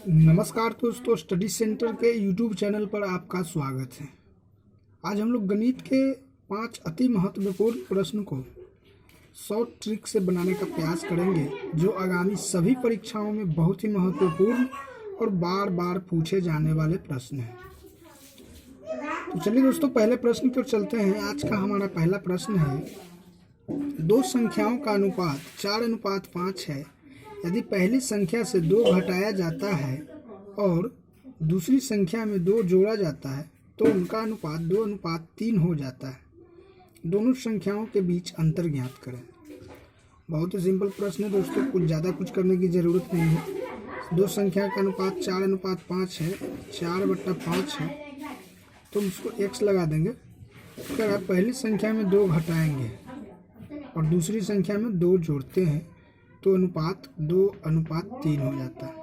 नमस्कार दोस्तों, study centre के यूट्यूब चैनल पर आपका स्वागत है। आज हम लोग गणित के 5 अति महत्वपूर्ण प्रश्न को शॉर्ट ट्रिक से बनाने का प्रयास करेंगे, जो आगामी सभी परीक्षाओं में बहुत ही महत्वपूर्ण और बार बार पूछे जाने वाले प्रश्न हैं। तो चलिए दोस्तों, पहले प्रश्न पर चलते हैं। आज का हमारा पहला प्रश्न है, दो संख्याओं का अनुपात 4:5 है। यदि पहली संख्या से 2 घटाया जाता है और दूसरी संख्या में 2 जोड़ा जाता है तो उनका अनुपात 2:3 हो जाता है। दोनों संख्याओं के बीच अंतर ज्ञात करें। बहुत ही सिंपल प्रश्न है दोस्तों, कुछ ज़्यादा कुछ करने की ज़रूरत नहीं है। दो संख्या का अनुपात 4:5 है, 4/5 है, तो हम उसको x लगा देंगे। अगर आप पहली संख्या में 2 घटाएंगे और दूसरी संख्या में 2 जोड़ते हैं तो अनुपात 2:3 हो जाता है।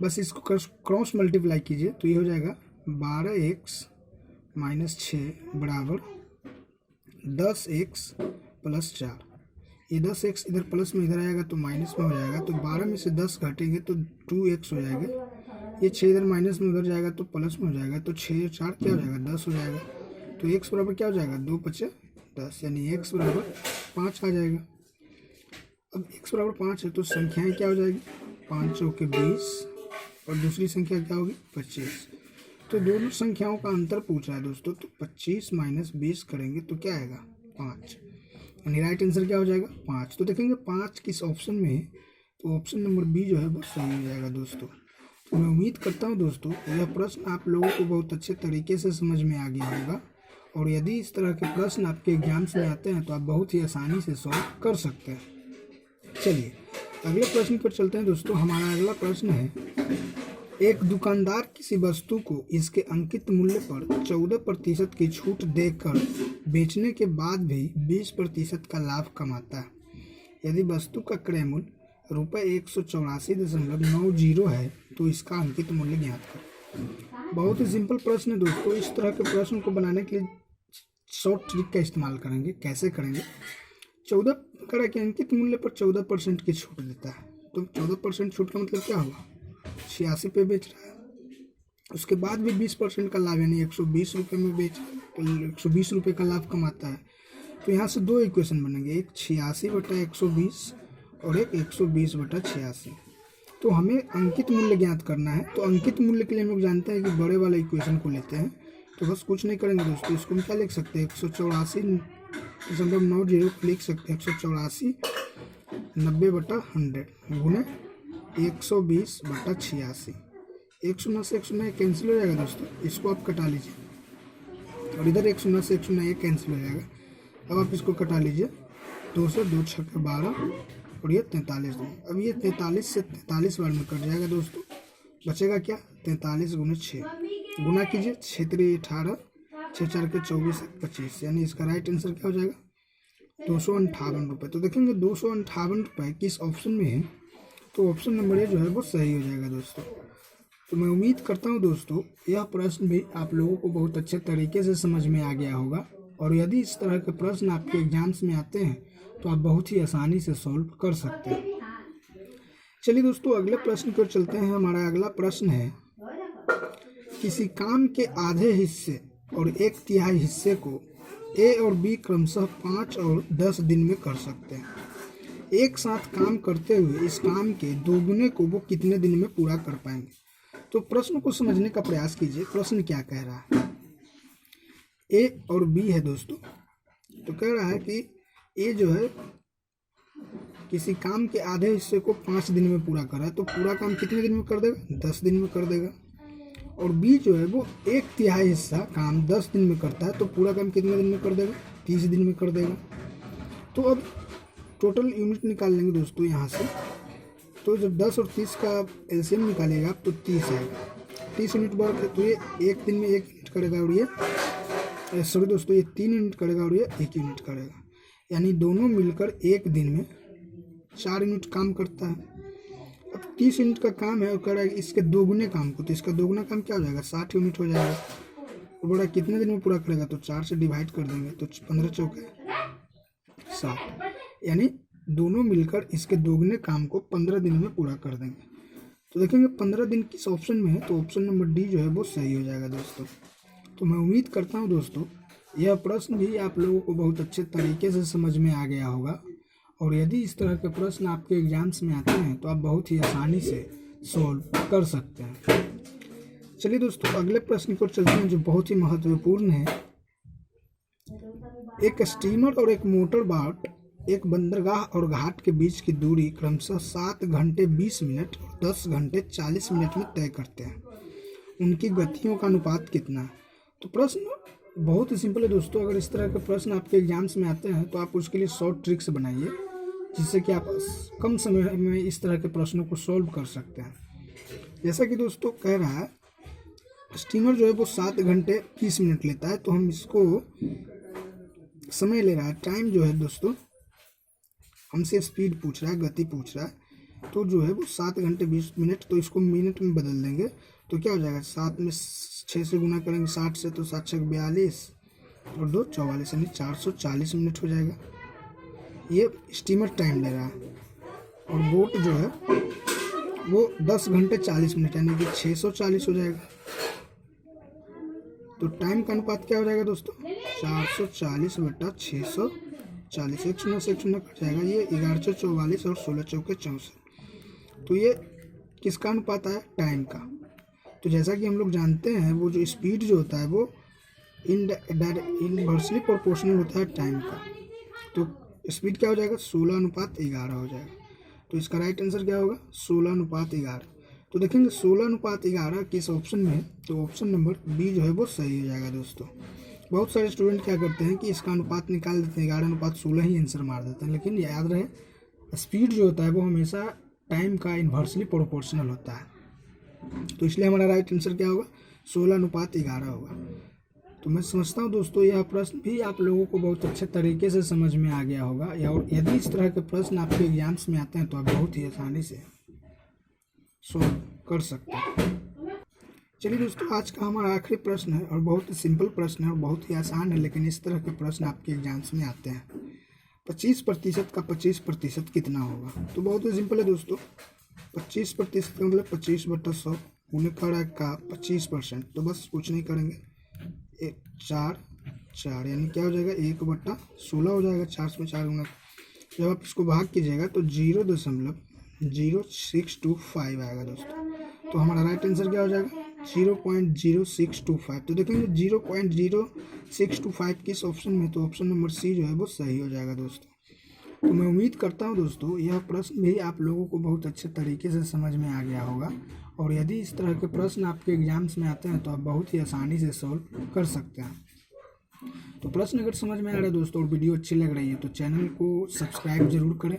बस इसको क्रॉस मल्टीप्लाई कीजिए तो ये हो जाएगा 12x - 6 बराबर 10x + 4। ये 10x इधर प्लस में इधर आएगा तो माइनस में हो जाएगा, तो 12 में से 10 घटेंगे तो 2x हो जाएगा। ये 6 इधर माइनस में उधर जाएगा तो प्लस में हो जाएगा, तो 6 4 क्या हो जाएगा 10 हो जाएगा। तो x बराबर क्या हो जाएगा 2 × 5 = 10, यानी x बराबर 5 आ जाएगा। अब x बराबर 5 है तो संख्याएं क्या हो जाएगी 5 चौके 20 और दूसरी संख्या क्या होगी 25। तो दोनों संख्याओं का अंतर पूछ रहा है दोस्तों, तो 25 - 20 करेंगे तो क्या आएगा 5, यानी राइट आंसर क्या हो जाएगा 5। तो देखेंगे 5 किस ऑप्शन में है, तो ऑप्शन नंबर बी जो है वो सही हो जाएगा दोस्तों। तो मैं उम्मीद करता हूँ दोस्तों यह प्रश्न आप लोगों को बहुत अच्छे तरीके से समझ में आ गया होगा, और यदि इस तरह के प्रश्न आपके एग्जाम्स में आते हैं तो आप बहुत ही आसानी से सॉल्व कर सकते हैं। चलिए अगले प्रश्न पर चलते हैं दोस्तों। हमारा अगला प्रश्न है, एक दुकानदार किसी वस्तु को इसके अंकित मूल्य पर 14% की छूट देकर बेचने के बाद भी 20% का लाभ कमाता है। यदि वस्तु का क्रय मूल्य ₹184.90 है तो इसका अंकित मूल्य ज्ञात करें। बहुत ही सिंपल प्रश्न है दोस्तों। इस तरह के प्रश्न को बनाने के लिए शॉर्ट ट्रिक का इस्तेमाल करेंगे। कैसे करेंगे, 14 करा के अंकित मूल्य पर 14% की छूट देता है, तो 14% छूट का मतलब क्या होगा 86 पे बेच रहा है। उसके बाद भी 20% का लाभ, यानी 120 रुपये में बेच तो 120 रुपये का लाभ कमाता है। तो यहाँ से दो इक्वेशन बनेंगे, एक 86/120 और एक 120/86। तो हमें अंकित मूल्य ज्ञात करना है। तो अंकित मूल्य के लिए हम लोग जानते हैं कि बड़े वाले इक्वेशन को लेते हैं। तो बस कुछ नहीं करेंगे दोस्तों, इसको हम क्या लिख सकते हैं 184.90 लिख सकते हैं 184 90/100 गुणे 120/86। 1 से 1 कैंसिल हो जाएगा दोस्तों, इसको आप कटा लीजिए और इधर 1 से 1 कैंसिल हो जाएगा। अब आप इसको कटा लीजिए, 2 से 2 × 6 = 12 और ये 43 देंगे। अब ये 43 से 43 बार में कट जाएगा दोस्तों, बचेगा क्या 43 × 6 गुना कीजिए, 6 × 3 = 18, 6 × 4 = 24, 25, यानी इसका राइट आंसर क्या हो जाएगा 258 रुपये। तो देखेंगे 258 रुपये किस ऑप्शन में है, तो ऑप्शन नंबर ए जो है वो सही हो जाएगा दोस्तों। तो मैं उम्मीद करता हूँ दोस्तों यह प्रश्न भी आप लोगों को बहुत अच्छे तरीके से समझ में आ गया होगा, और यदि इस तरह के प्रश्न आपके एग्जाम्स में आते हैं तो आप बहुत ही आसानी से सॉल्व कर सकते हैं। चलिए दोस्तों अगले प्रश्न पर चलते हैं। हमारा अगला प्रश्न है, किसी काम के आधे हिस्से और 1/3 हिस्से को ए और बी क्रमशः 5 और 10 दिन में कर सकते हैं। एक साथ काम करते हुए इस काम के दोगुने को वो कितने दिन में पूरा कर पाएंगे। तो प्रश्न को समझने का प्रयास कीजिए, प्रश्न क्या कह रहा है। ए और बी है दोस्तों, तो कह रहा है कि ए जो है किसी काम के आधे हिस्से को 5 दिन में पूरा कर रहा है, तो पूरा काम कितने दिन में कर देगा 10 दिन में कर देगा। और बी जो है वो 1/3 हिस्सा काम 10 दिन में करता है, तो पूरा काम कितने दिन में कर देगा 30 दिन में कर देगा। तो अब टोटल यूनिट निकाल लेंगे दोस्तों यहाँ से। तो जब 10 और 30 का एलसीएम निकालेगा तो 30 आएगा। 30 यूनिट वर्क है, तो ये 1 दिन में 1 यूनिट करेगा और ये सॉरी दोस्तों ये 3 यूनिट करेगा और ये 1 यूनिट करेगा, यानी दोनों मिलकर 1 दिन में 4 यूनिट काम करता है। अब 30 यूनिट का काम है और कह रहा है इसके दोगुने काम को, तो इसका दोगुना काम क्या हो जाएगा 60 यूनिट हो जाएगा। तो बड़ा कितने दिन में पूरा करेगा, तो 4 से डिवाइड कर देंगे तो 15 चौके 60, यानी दोनों मिलकर इसके दोगुने काम को 15 दिन में पूरा कर देंगे। तो देखेंगे 15 दिन किस ऑप्शन में है, तो ऑप्शन नंबर डी जो है वो सही हो जाएगा दोस्तों। तो मैं उम्मीद करता हूँ दोस्तों यह प्रश्न भी आप लोगों को बहुत अच्छे तरीके से समझ में आ गया होगा, और यदि इस तरह के प्रश्न आपके एग्जाम्स में आते हैं तो आप बहुत ही आसानी से सॉल्व कर सकते हैं। चलिए दोस्तों अगले प्रश्न को चलते हैं जो बहुत ही महत्वपूर्ण है। एक स्टीमर और एक मोटर बोट एक बंदरगाह और घाट के बीच की दूरी क्रमशः 7 घंटे 20 मिनट और 10 घंटे 40 मिनट में तय करते हैं। उनकी गतियों का अनुपात कितना है? तो प्रश्न बहुत ही सिंपल है दोस्तों। अगर इस तरह के प्रश्न आपके एग्जाम्स में आते हैं तो आप उसके लिए शॉर्ट ट्रिक्स बनाइए, जिससे कि आप कम समय में इस तरह के प्रश्नों को सॉल्व कर सकते हैं। जैसा कि दोस्तों कह रहा है स्टीमर जो है वो 7 घंटे 20 मिनट लेता है, तो हम इसको समय ले रहा है, टाइम जो है दोस्तों हमसे स्पीड पूछ रहा है, गति पूछ रहा है, तो जो है वो 7 घंटे 20 मिनट, तो इसको मिनट में बदल देंगे तो क्या हो जाएगा, 7 में 6 से गुना करेंगे 60 से, तो 7 6 42 और 2 44 यानी 440 मिनट हो जाएगा। ये स्टीमर टाइम ले रहा है, और बोट जो है वो 10 घंटे 40 मिनट यानी कि 640 हो जाएगा। तो टाइम का अनुपात क्या हो जाएगा दोस्तों, 440 बटा 640, 1 शून्य से 1 शून्य कट जाएगा, ये 11 44 और 16 चौके 64। तो ये किसका अनुपात आया, टाइम का। तो जैसा कि हम लोग जानते हैं वो जो स्पीड जो होता है वो इनवर्सली प्रोपोर्शनल होता है टाइम का। तो स्पीड क्या हो जाएगा, 16:11 हो जाएगा। तो इसका राइट आंसर क्या होगा, 16:11। तो देखेंगे 16:11 किस ऑप्शन में है, तो ऑप्शन नंबर बी जो है वो सही हो जाएगा दोस्तों। बहुत सारे स्टूडेंट क्या करते हैं कि इसका अनुपात निकाल देते हैं, 11:16 ही आंसर मार देते हैं, लेकिन याद रहे स्पीड जो होता है वो हमेशा टाइम का इन्वर्सली प्रोपोर्शनल होता है। तो इसलिए हमारा राइट आंसर क्या होगा, 16:11 होगा। तो मैं समझता हूँ दोस्तों यह प्रश्न भी आप लोगों को बहुत अच्छे तरीके से समझ में आ गया होगा, और यदि इस तरह के प्रश्न आपके एग्जाम्स में आते हैं तो आप बहुत ही आसानी से सॉल्व कर सकते हैं। चलिए दोस्तों आज का हमारा आखिरी प्रश्न है, और बहुत ही सिंपल प्रश्न है और बहुत ही आसान है, लेकिन इस तरह के प्रश्न आपके एग्जाम्स में आते हैं। 25% का 25% कितना होगा? तो बहुत ही सिंपल है दोस्तों, 25% का मतलब 25/100 गुणे का 25%। तो बस कुछ नहीं करेंगे, 4 यानी क्या हो जाएगा, 1/16 हो जाएगा, 4 में 4 गुना। जब आप इसको भाग कीजिएगा तो 0.0625 आएगा दोस्तों। तो हमारा राइट आंसर क्या हो जाएगा, 0.0625। तो देखेंगे 0.0625 किस ऑप्शन में, तो ऑप्शन नंबर सी जो है वो सही हो जाएगा दोस्तों। तो मैं उम्मीद करता हूं दोस्तों यह प्रश्न भी आप लोगों को बहुत अच्छे तरीके से समझ में आ गया होगा, और यदि इस तरह के प्रश्न आपके एग्जाम्स में आते हैं तो आप बहुत ही आसानी से सॉल्व कर सकते हैं। तो प्रश्न अगर समझ में आ रहा है दोस्तों और वीडियो अच्छी लग रही है तो चैनल को सब्सक्राइब जरूर करें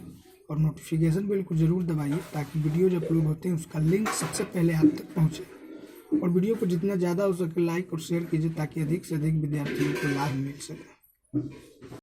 और नोटिफिकेशन बेल को जरूर दबाइए, ताकि वीडियो जब अपलोड होते हैं उसका लिंक सबसे पहले आप तक पहुँचे। और वीडियो को जितना ज़्यादा हो सके लाइक और शेयर कीजिए, ताकि अधिक से अधिक विद्यार्थियों को लाभ मिल सके।